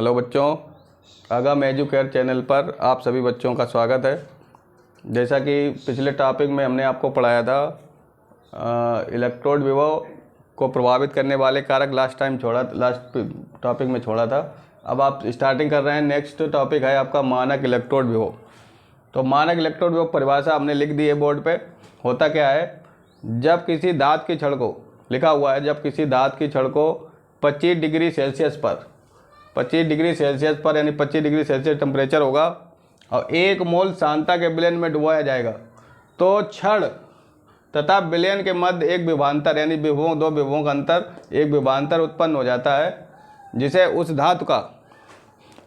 Hello बच्चों, आगाम educare channel पर आप सभी बच्चों का स्वागत है। जैसा कि पिछले टॉपिक में हमने आपको पढ़ाया था इलेक्ट्रोड विभव को प्रभावित करने वाले कारक लास्ट टॉपिक में छोड़ा था। अब आप स्टार्टिंग कर रहे हैं। नेक्स्ट टॉपिक है आपका मानक इलेक्ट्रोड विभव। तो मानक इलेक्ट्रोड विभव परिभाषा हमने लिख दी है बोर्ड पे। होता क्या है, जब किसी धातु की छड़ को लिखा हुआ है, जब किसी धातु की छड़ को 25 डिग्री सेल्सियस पर 25 डिग्री सेल्सियस पर यानी 25 डिग्री सेल्सियस टेम्परेचर होगा और 1 मोल सांता के विलयन में डुबाया जाएगा तो छड़ तथा विलयन के मध्य एक विभवांतर यानी विभवों दो विभवों का अंतर एक विभवांतर उत्पन्न हो जाता है, जिसे उस धातु का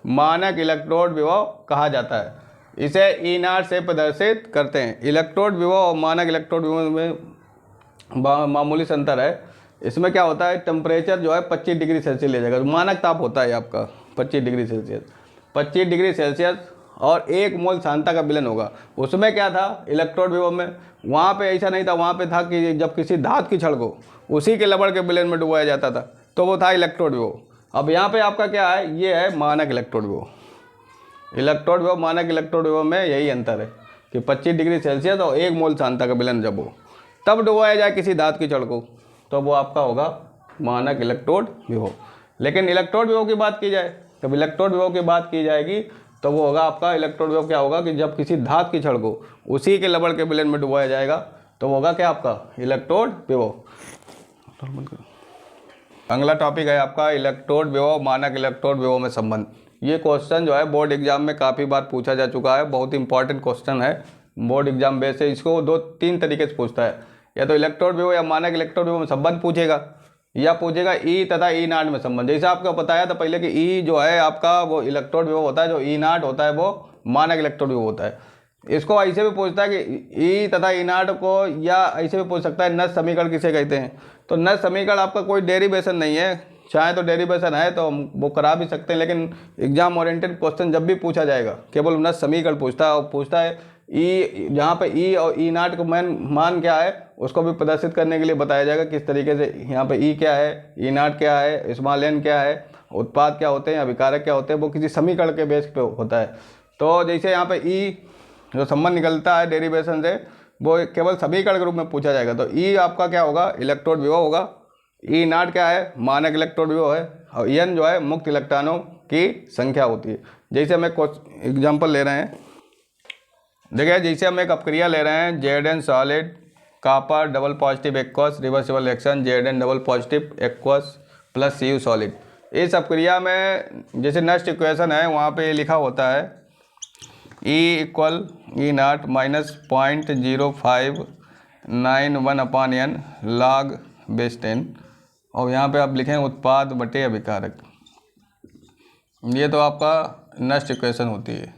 मानक इलेक्ट्रोड विभव कहा जाता है। इसे E0 से प्रदर्शित करते हैं। इलेक्ट्रोड विभव और मानक इलेक्ट्रोड विभव में मामूली सा अंतर है। इसमें क्या होता है, टेम्परेचर जो है 25 डिग्री सेल्सियस ले जाएगा। मानक ताप होता है आपका 25 डिग्री सेल्सियस 25 डिग्री सेल्सियस और 1 मोल सांता का विलयन होगा। उसमें क्या था इलेक्ट्रोड विभव में, वहाँ पे ऐसा नहीं था। वहाँ पे था कि जब किसी धातु की छड़ को उसी के लबड़ के विलयन में डुबाया जाता था तो वो था इलेक्ट्रोड विभव। अब यहाँ पे आपका क्या है, ये है मानक इलेक्ट्रोड विभव। इलेक्ट्रोड विभव मानक इलेक्ट्रोड विभव में यही अंतर है कि 25 डिग्री सेल्सियस और 1 मोल सांता का विलयन जब हो तब डुबाया जाए किसी धातु की छड़ को तो वो आपका होगा मानक इलेक्ट्रोड विभव। लेकिन इलेक्ट्रोड विभव की बात की जाए, जब इलेक्ट्रोड विभव की बात की जाएगी तो वो होगा आपका इलेक्ट्रोड विभव क्या होगा कि जब किसी धातु की छड़ को उसी के लबड़ के विलयन में डुबाया जाएगा तो वो होगा क्या आपका इलेक्ट्रोड विभव। अगला टॉपिक है आपका इलेक्ट्रोड विभव मानक इलेक्ट्रोड विभव में संबंध। ये क्वेश्चन जो है बोर्ड एग्जाम में काफ़ी बार पूछा जा चुका है। बहुत इंपॉर्टेंट क्वेश्चन है बोर्ड एग्जाम बेस से। इसको 2-3 तरीके से पूछता है, या तो इलेक्ट्रोड विभव या मानक इलेक्ट्रोड विभव में संबंध पूछेगा या पूछेगा ई तथा E0 में संबंध। जैसे आपको बताया था पहले कि ई जो है आपका वो इलेक्ट्रोड विभव होता है, जो E0 होता है वो मानक इलेक्ट्रोड विभव होता है। इसको ऐसे भी पूछता है कि ई तथा E0 को, या ऐसे भी पूछ सकता है नस समीकरण किसे कहते हैं। तो नस समीकरण आपका कोई डेरिवेशन नहीं है, चाहे तो डेरिवेशन है तो वो करा भी सकते हैं, लेकिन एग्जाम ओरिएंटेड क्वेश्चन जब भी पूछा जाएगा केवल नस समीकरण पूछता है। और पूछता है ई, जहाँ पे ई और E0 को मान क्या है उसको भी प्रदर्शित करने के लिए बताया जाएगा किस तरीके से। यहाँ पे ई क्या है, E0 क्या है, स्मॉल n क्या है, उत्पाद क्या होते हैं, अभिकारक क्या होते हैं, वो किसी समीकरण के बेस पे होता है। तो जैसे यहाँ पे ई जो संबंध निकलता है डेरिवेशन से वो केवल समीकरण के रूप में पूछा जाएगा। तो ई आपका क्या होगा इलेक्ट्रोड विभव होगा, E0 क्या है मानक इलेक्ट्रोड विभव है, और n जो है मुक्त इलेक्ट्रॉनों की संख्या होती है। जैसे हम एक एग्जाम्पल ले रहे हैं, देखिए जैसे हम एक अपक्रिया ले रहे हैं Zn solid copper double positive aqueous reversible reaction Zn double positive aqueous plus Cu solid. इस अपक्रिया में जैसे नेक्स्ट इक्वेशन है वहाँ पे लिखा होता है E equal E0 minus 0.0591/n log base 10, और यहाँ पे आप लिखें उत्पाद बटे अभिकारक। ये तो आपका नेक्स्ट इक्वेशन होती है।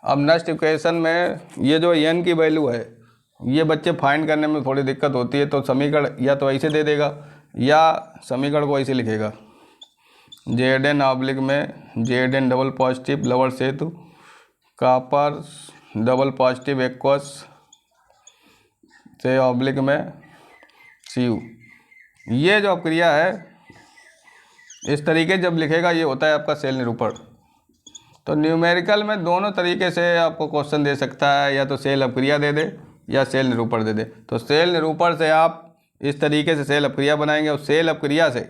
अब नेक्स्ट इक्वेशन में ये जो n की वैल्यू है ये बच्चे फाइंड करने में थोड़ी दिक्कत होती है। तो समीकरण या तो ऐसे दे देगा या समीकरण को ऐसे लिखेगा Zn ऑब्लिक में Zn डबल पॉजिटिव लवड़ सेतु कॉपर डबल पॉजिटिव एक्वस से ऑब्लिक में Cu। ये जो अपक्रिया है इस तरीके जब लिखेगा ये होता है आपका सेल निरूपण। तो न्यूमेरिकल में दोनों तरीके से आपको क्वेश्चन दे सकता है, या तो सेल अपक्रिया दे दे या सेल निरूपण दे दे। तो सेल निरूपण से आप इस तरीके से सेल अपक्रिया बनाएंगे, और सेल अपक्रिया से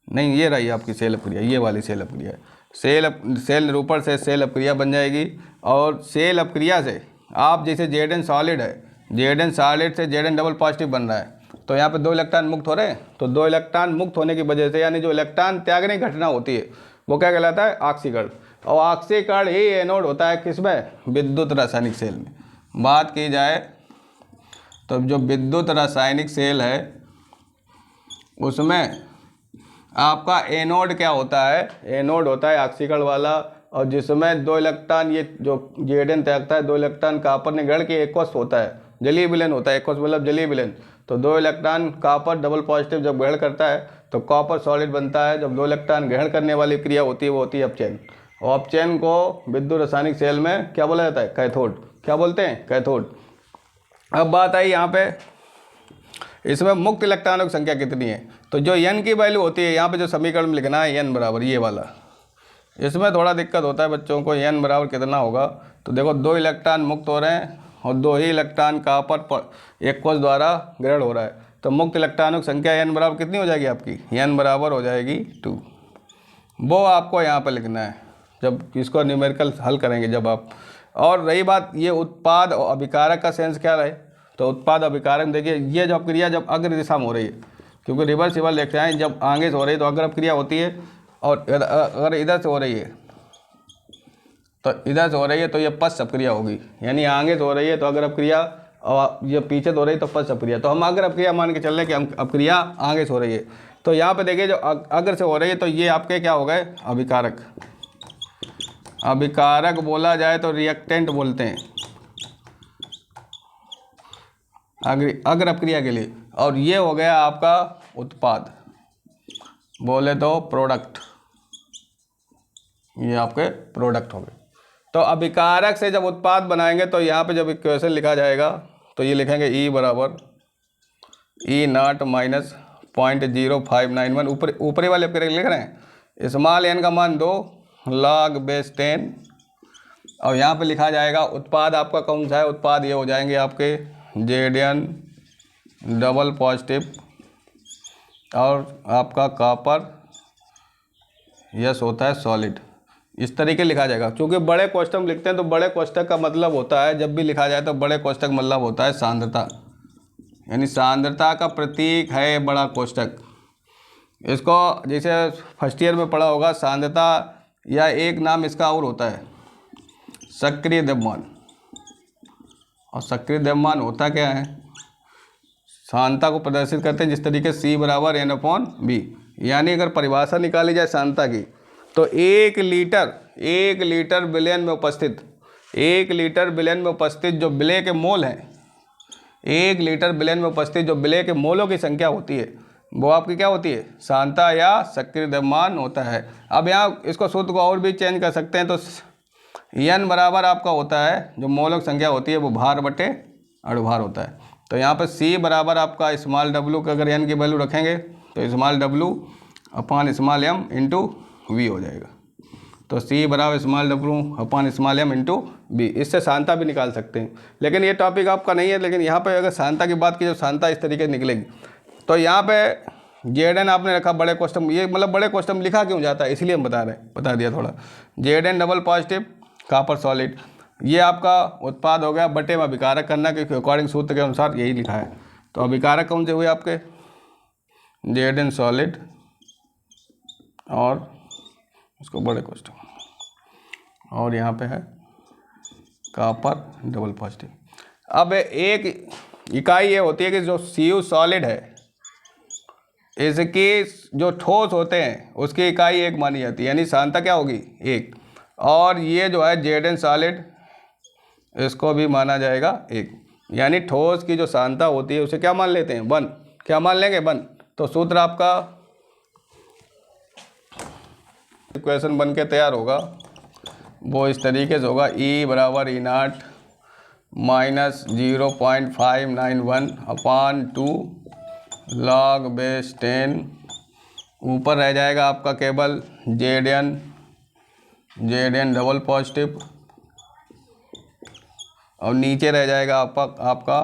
नहीं, ये रही आपकी सेल अपक्रिया, ये वाली सेल अपक्रिया सेल निरूपण से सेल अपक्रिया बन जाएगी। और सेल अपक्रिया से आप जैसे Zn सॉलिड है, Zn सॉलिड से Zn डबल पॉजिटिव बन रहा है तो यहाँ पे 2 इलेक्ट्रॉन मुक्त हो रहे हैं। तो 2 इलेक्ट्रॉन मुक्त होने की वजह से यानी जो इलेक्ट्रॉन त्यागने की घटना होती है वो क्या कहलाता है ऑक्सीकरण। और ऑक्सीकरण ही एनोड होता है किसमें, विद्युत रासायनिक सेल में। बात की जाए तो जो विद्युत रासायनिक सेल है उसमें आपका एनोड क्या होता है, एनोड होता है ऑक्सीकरण वाला, और जिसमें 2 इलेक्ट्रॉन ये जो Zn त्यागता है 2 इलेक्ट्रॉन कॉपर ने ग्रहण किए एक्वस होता है, जलीय विलयन होता है। एक्वस मतलब जलीय विलयन। तो 2 इलेक्ट्रॉन कॉपर डबल पॉजिटिव जब ग्रहण करता है तो कॉपर सॉलिड बनता है। जब 2 इलेक्ट्रॉन ग्रहण करने वाली क्रिया होती है वो होती है अपचयन। और अपचयन को विद्युत रासायनिक सेल में क्या बोला जाता है, कैथोड। क्या बोलते हैं, कैथोड। अब बात आई यहाँ पे इसमें मुक्त इलेक्ट्रॉनों की संख्या कितनी है। तो जो n की वैल्यू होती है यहाँ पे जो समीकरण में लिखना है n बराबर ये वाला इसमें थोड़ा दिक्कत होता है बच्चों को, n बराबर कितना होगा। तो देखो 2 इलेक्ट्रॉन मुक्त हो रहे हैं और 2 ही इलेक्ट्रॉन कॉपर एक कोश द्वारा ग्रहण हो रहा है, तो मुक्त इलेक्ट्रॉनों की संख्या n बराबर कितनी हो जाएगी आपकी, n बराबर हो जाएगी 2। वो आपको यहाँ पर लिखना है जब इसको न्यूमेरिकल हल करेंगे जब आप। और रही बात ये उत्पाद और अभिकारक का सेंस क्या रहे, तो उत्पाद अभिकारक देखिए, ये जब क्रिया जब अग्र दिशा में हो रही है, क्योंकि रिवर्सिबल देखते हैं, जब आगे से हो रही है तो अग्र क्रिया होती है, और अगर इधर से हो रही है तो इधर से हो रही है तो ये पश्च क्रिया होगी, यानी आगे से हो रही है तो अगर क्रिया, और ये पीछे से हो रही है तो पश्च क्रिया। तो हम अगर क्रिया मान के चल रहे हैं कि अब क्रिया आगे से हो रही है, तो यहाँ पे देखिए जो अग्र से हो रही है तो ये आपके क्या हो गए, अभिकारक। अभिकारक बोला जाए तो रिएक्टेंट बोलते हैं अग्र अपक्रिया के लिए, और ये हो गया आपका उत्पाद, बोले तो प्रोडक्ट, ये आपके प्रोडक्ट हो गए। तो अभिकारक से जब उत्पाद बनाएंगे तो यहाँ पे जब इक्वेशन लिखा जाएगा तो ये लिखेंगे E बराबर E0 माइनस 0.0591, ऊपरी वाले अपक्रिया लिख रहे हैं, स्मॉल n का मान 2 log बेस 10, और यहाँ पे लिखा जाएगा उत्पाद आपका कौन सा है, उत्पाद ये हो जाएंगे आपके Zn डबल पॉजिटिव और आपका कॉपर यस होता है सॉलिड। इस तरीके लिखा जाएगा, क्योंकि बड़े कोष्ठक लिखते हैं तो बड़े कोष्ठक का मतलब होता है, जब भी लिखा जाए तो बड़े कोष्ठक मतलब होता है सांद्रता, यानी सांद्रता का प्रतीक है बड़ा कोष्ठक। इसको जैसे फर्स्ट ईयर में पढ़ा होगा सांद्रता, या एक नाम इसका और होता है सक्रिय द्रव्यमान। और सक्रिय द्रव्यमान होता क्या है, सांद्रता को प्रदर्शित करते हैं जिस तरीके C बराबर N/V, यानी अगर परिभाषा निकाली जाए सांद्रता की तो 1 लीटर विलयन में उपस्थित 1 लीटर विलयन में उपस्थित जो विलय के मोल हैं, 1 लीटर विलयन में उपस्थित जो विलय के मोलों की संख्या होती है वो आपकी क्या होती है, सांद्रता या सक्रिय द्रव्यमान होता है। अब यहाँ इसको सूत्र को और भी चेंज कर सकते हैं, तो n बराबर आपका होता है जो मोलों की संख्या होती है वो भार बटे अणुभार होता है। तो यहाँ पर C बराबर आपका स्मॉल w का अगर n की वैल्यू रखेंगे तो small w upon small m into V हो जाएगा। तो C बराबर small w upon small m into V, इससे सांद्रता भी निकाल सकते हैं, लेकिन ये टॉपिक आपका नहीं है। लेकिन यहाँ पे अगर सांद्रता की बात की, जो सांद्रता इस तरीके से निकलेगी, तो यहाँ पे Zn आपने रखा बड़े क्वेश्चन, ये मतलब बड़े क्वेश्चन लिखा क्यों जाता है इसलिए हम बता दिया थोड़ा। Zn double positive copper solid, ये आपका उत्पाद हो गया, बटे में अभिकारक करना, क्योंकि अकॉर्डिंग सूत्र के अनुसार यही लिखा है। तो अभिकारक कौन से हुए आपके, Zn सॉलिड और उसको बड़े क्वेश्चन, और यहाँ पे है कॉपर डबल पॉजिटिव। अब एक इकाई ये होती है कि जो Cu सॉलिड है, इसकी जो ठोस होते हैं उसकी इकाई 1 मानी जाती है, यानी सांद्रता क्या होगी 1, और ये जो है Zn सॉलिड इसको भी माना जाएगा 1, यानी ठोस की जो सांद्रता होती है उसे क्या मान लेते हैं 1, क्या मान लेंगे 1। तो सूत्र आपका इक्वेशन बन के तैयार होगा, वो इस तरीके से होगा E बराबर E0 minus 0.591 upon 2 log base 10, ऊपर रह जाएगा आपका केवल Zn डबल पॉजिटिव, और नीचे रह जाएगा आपका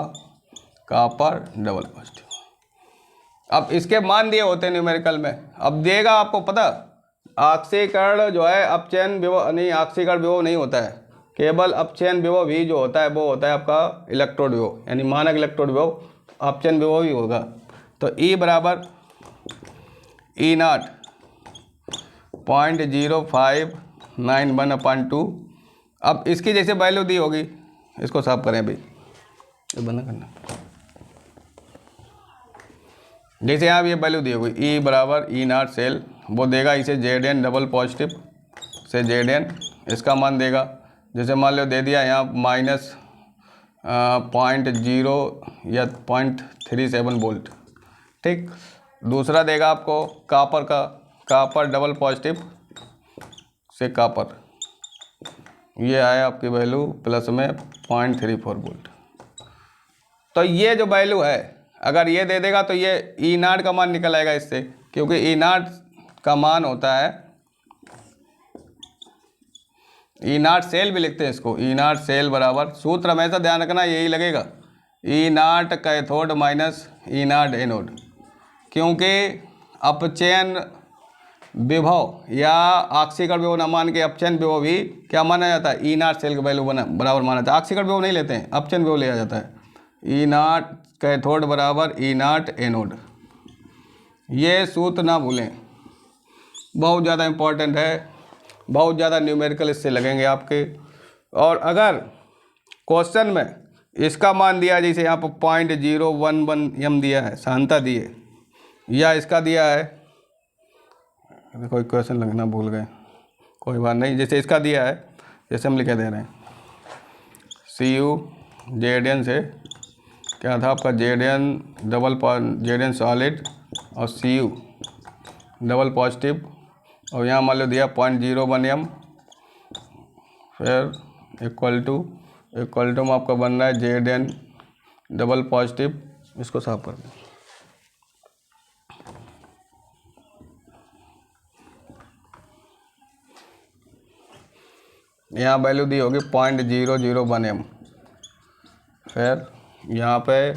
कॉपर डबल पॉजिटिव। अब इसके मान दिए होते हैं न्यूमेरिकल में, अब देगा आपको पता, ऑक्सीकरण जो है अपचयन विभव नहीं, ऑक्सीकरण विभव नहीं होता है, केवल अपचयन विभव ही जो होता है वो होता है आपका इलेक्ट्रोड विभव, यानी मानक इलेक्ट्रोड विभव, अपचयन विभव ही होगा। तो E बराबर E0 0.0591 अपॉन 2। अब इसकी जैसे वैल्यू दी होगी, इसको साफ करें अभी, बंद करना, जैसे यहाँ ये वैल्यू दी होगी E बराबर E0 सेल, वो देगा इसे Zn डबल पॉजिटिव से Zn, इसका मान देगा, जैसे मान लो दे दिया यहाँ माइनस 0.0 या 0.37 वोल्ट, ठीक। दूसरा देगा आपको कॉपर का, कॉपर डबल पॉजिटिव से कॉपर, ये आया आपकी वैल्यू प्लस में 0.34 वोल्ट। तो ये जो वैल्यू है अगर ये दे देगा तो ये E0 का मान निकल आएगा इससे, क्योंकि E0 का मान होता है ई नाट सेल भी लिखते हैं इसको, ई नाट सेल बराबर, सूत्र हमेशा ध्यान रखना यही लगेगा, ई नाट कैथोड माइनस ई नाट एनोड, क्योंकि अपचयन विभव या ऑक्सीकरण विभव न मान के अपचयन विभव भी क्या माना जाता है, ई नाट सेल का वैल्यू बराबर माना जाता है। ऑक्सीकरण विभव नहीं लेते हैं, अपचयन विभव लिया जाता है। ई नाट कैथोड बराबर ई नाट एनोड, ये सूत्र ना भूलें, बहुत ज़्यादा इम्पोर्टेंट है, बहुत ज़्यादा न्यूमेरिकल इससे लगेंगे आपके। और अगर क्वेश्चन में इसका मान दिया, जैसे यहाँ पर 0.011 m दिया है, सांता दिए, या इसका दिया है, कोई क्वेश्चन लगना भूल गए, कोई बात नहीं, जैसे इसका दिया है, जैसे हम लिख दे रहे हैं Cu जेडन से क्या था आपका, जेडन सॉलिड और Cu डबल पॉजिटिव, और यहाँ मान लो दिया 0.01 m, फिर इक्वल टू में आपका बन रहा है जेडन डबल पॉजिटिव, इसको साफ कर दें। यहाँ वैल्यू दी होगी 0.001 m, फिर यहाँ पे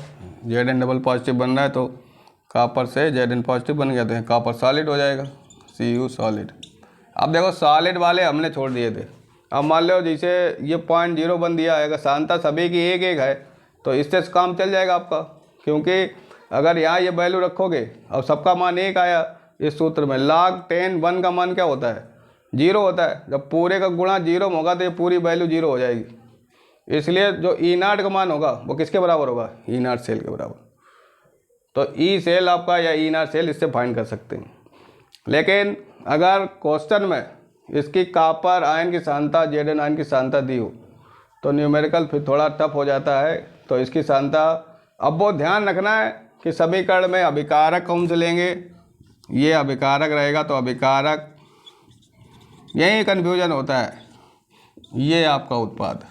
जेडन डबल पॉजिटिव बन रहा है, तो कापर से जेडन पॉजिटिव बन गया, तो कापर सॉलिड हो जाएगा, Cu सॉलिड। अब देखो सॉलिड वाले हमने छोड़ दिए थे, अब मान लो जैसे ये 0.01 दिया है, अगर सांता सभी की एक एक है तो इससे काम चल जाएगा आपका, क्योंकि अगर यहाँ ये वैल्यू रखोगे और सबका मान एक आया इस सूत्र में, log 10 1 का मान क्या होता है, 0 होता है, जब पूरे का गुणा 0 होगा तो ये पूरी वैल्यू 0 हो जाएगी, इसलिए जो ई नाट का मान होगा वो किसके बराबर होगा, ई नाट सेल के बराबर। तो ई सेल आपका या ई नाट सेल इससे फाइंड कर सकते हैं। लेकिन अगर क्वेश्चन में इसकी कापर आयन की सांता, जेडन आयन की सांता दी हो तो न्यूमेरिकल फिर थोड़ा टफ हो जाता है। तो इसकी सांता, अब वो ध्यान रखना है कि समीकरण में अभिकारक कौन से लेंगे, ये अभिकारक रहेगा, तो अभिकारक, यही कन्फ्यूजन होता है, ये आपका उत्पाद।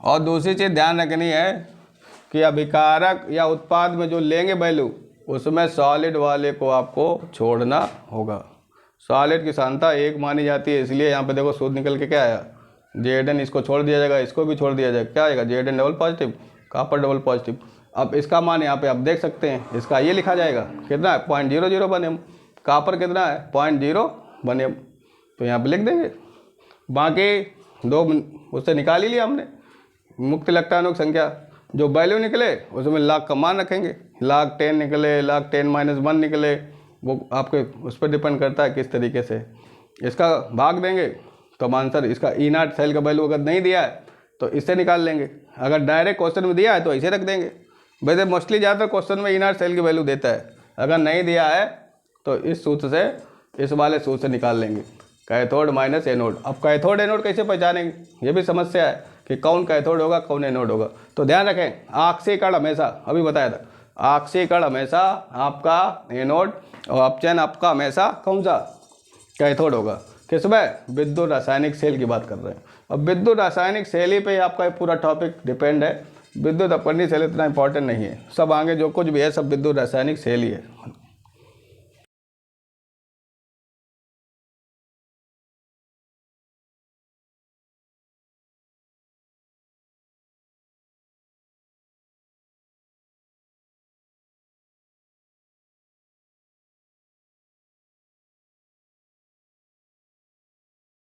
और दूसरी चीज़ ध्यान रखनी है कि अभिकारक या उत्पाद में जो लेंगे वैल्यू, उसमें सॉलिड वाले को आपको छोड़ना होगा। सॉलिड की सांता एक मानी जाती है, इसलिए यहाँ पे देखो सूत्र निकल के क्या आया, जेडन इसको छोड़ दिया जाएगा, इसको भी छोड़ दिया जाएगा, क्या आएगा, Zn double positive, copper double positive. अब इसका मान यहाँ पे आप देख सकते हैं, इसका ये लिखा जाएगा, कितना है 0.001 m, कापर कितना है 0.01 m, तो यहाँ पे लिख देंगे। बाकी दो उससे निकाल ही लिया हमने, मुक्त इलेक्ट्रॉनों की संख्या, जो वैल्यू निकले उसमें log का मान रखेंगे, log 10 निकले, log 10-1 निकले, वो आपके उस पर डिपेंड करता है किस तरीके से इसका भाग देंगे। तो आंसर इसका ई नाट सेल का वैल्यू अगर नहीं दिया है तो इससे निकाल लेंगे, अगर डायरेक्ट क्वेश्चन में दिया है तो इसे रख देंगे। वैसे मोस्टली ज़्यादातर क्वेश्चन में ई नाट सेल की वैल्यू देता है, अगर नहीं दिया है तो इस सूत्र से, इस वाले सूत्र से निकाल लेंगे, कैथोड माइनस एनोड। अब कैथोड एनोड कैसे पहचानेंगे, ये भी समस्या है कि कौन कैथोड होगा कौन एनोड होगा। तो ध्यान रखें, ऑक्सीकरण हमेशा, अभी बताया था, ऑक्सीकरण हमेशा आपका एनोड और अपचयन आपका हमेशा कौन सा, कैथोड होगा। किसमें, विद्युत रासायनिक सेल की बात कर रहे हैं। अब विद्युत रासायनिक सेल ही पे आपका पूरा टॉपिक डिपेंड है, विद्युत अपकरणीय सेल इतना इंपॉर्टेंट नहीं है, सब आगे जो कुछ भी है सब विद्युत रासायनिक सेल ही है।